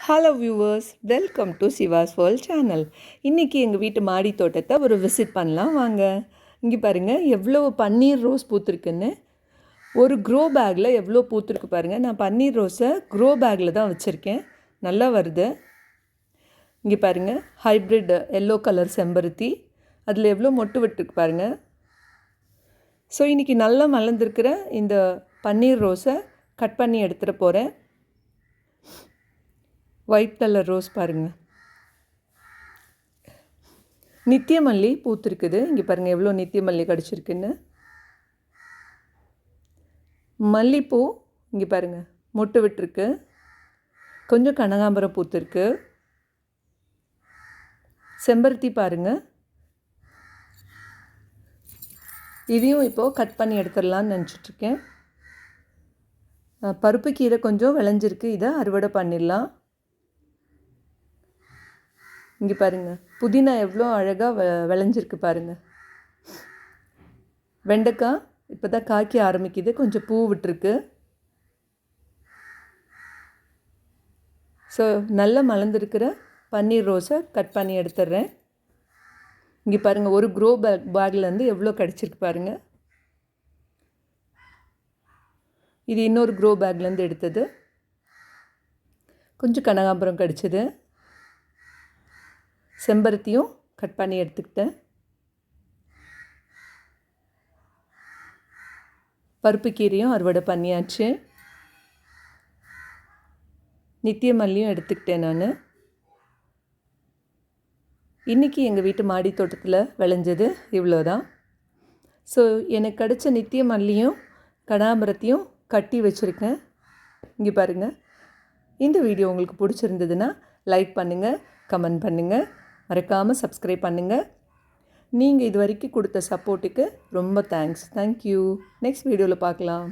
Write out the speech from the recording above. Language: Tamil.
Hello viewers, welcome to Siva's world channel. இன்றைக்கி எங்கள் வீட்டு மாடி தோட்டத்தை ஒரு விசிட் பண்ணலாம் வாங்க. இங்கே பாருங்கள் எவ்வளோ பன்னீர் ரோஸ் பூத்துருக்குன்னு. ஒரு க்ரோ பேக்கில் எவ்வளோ பூத்துருக்கு பாருங்கள். நான் பன்னீர் ரோஸை க்ரோ பேக்கில் தான் வச்சுருக்கேன். நல்லா வருது. இங்கே பாருங்கள் ஹைப்ரிட் எல்லோ கலர் செம்பருத்தி, அதில் எவ்வளோ மொட்டு விட்டுருக்கு பாருங்கள். ஸோ இன்றைக்கி நல்லா மலர்ந்துருக்கிற இந்த பன்னீர் ரோஸை கட் பண்ணி எடுத்துகிட்டு போகிறேன். ஒயிட் கலர் ரோஸ் பாருங்கள். நித்தியமல்லி பூத்துருக்குது. இங்கே பாருங்கள் எவ்வளோ நித்தியமல்லி கிடச்சிருக்குன்னு. மல்லிப்பூ இங்கே பாருங்கள் மொட்டு விட்டுருக்கு. கொஞ்சம் கனகாம்பரம் பூத்துருக்கு. செம்பருத்தி பாருங்கள். இதையும் இப்போது கட் பண்ணி எடுத்துடலான்னு நினச்சிட்ருக்கேன். பருப்பு கீரை கொஞ்சம் விளைஞ்சிருக்கு, இதை அறுவடை பண்ணிடலாம். இங்கே பாருங்கள் புதினா எவ்வளோ அழகாக விளைஞ்சிருக்கு பாருங்கள். வெண்டைக்காய் இப்போ தான் காய்க்க ஆரம்பிக்குது, கொஞ்சம் பூ விட்டுருக்கு. ஸோ நல்லா மலர்ந்துருக்கிற பன்னீர் ரோஸை கட் பண்ணி எடுத்துடுறேன். இங்கே பாருங்கள் ஒரு க்ரோ பேக்லேருந்து எவ்வளோ கிடச்சிருக்கு பாருங்கள். இது இன்னொரு க்ரோ பேக்லேருந்து எடுத்தது. கொஞ்சம் கனகாம்பரம் கிடச்சிது. செம்பருத்தியும் கட் பண்ணி எடுத்துக்கிட்டேன். பருப்பு கீரையும் அறுவடை பண்ணியாச்சு. நித்தியமல்லியும் எடுத்துக்கிட்டேன் நான். இன்றைக்கி எங்கள் வீட்டு மாடி தோட்டத்தில் விளைஞ்சது இவ்வளோ தான். ஸோ எனக்கு கிடச்ச நித்தியமல்லியும் கனகாம்பரத்தையும் கட்டி வச்சுருக்கேன். இங்கே பாருங்கள். இந்த வீடியோ உங்களுக்கு பிடிச்சிருந்ததுன்னா லைக் பண்ணுங்கள், கமெண்ட் பண்ணுங்கள், மறக்காமல் சப்ஸ்கிரைப் பண்ணுங்கள். நீங்கள் இது வரைக்கும் கொடுத்த சப்போர்ட்டுக்கு ரொம்ப தேங்க்ஸ். தேங்க்யூ. நெக்ஸ்ட் வீடியோவில் பார்க்கலாம்.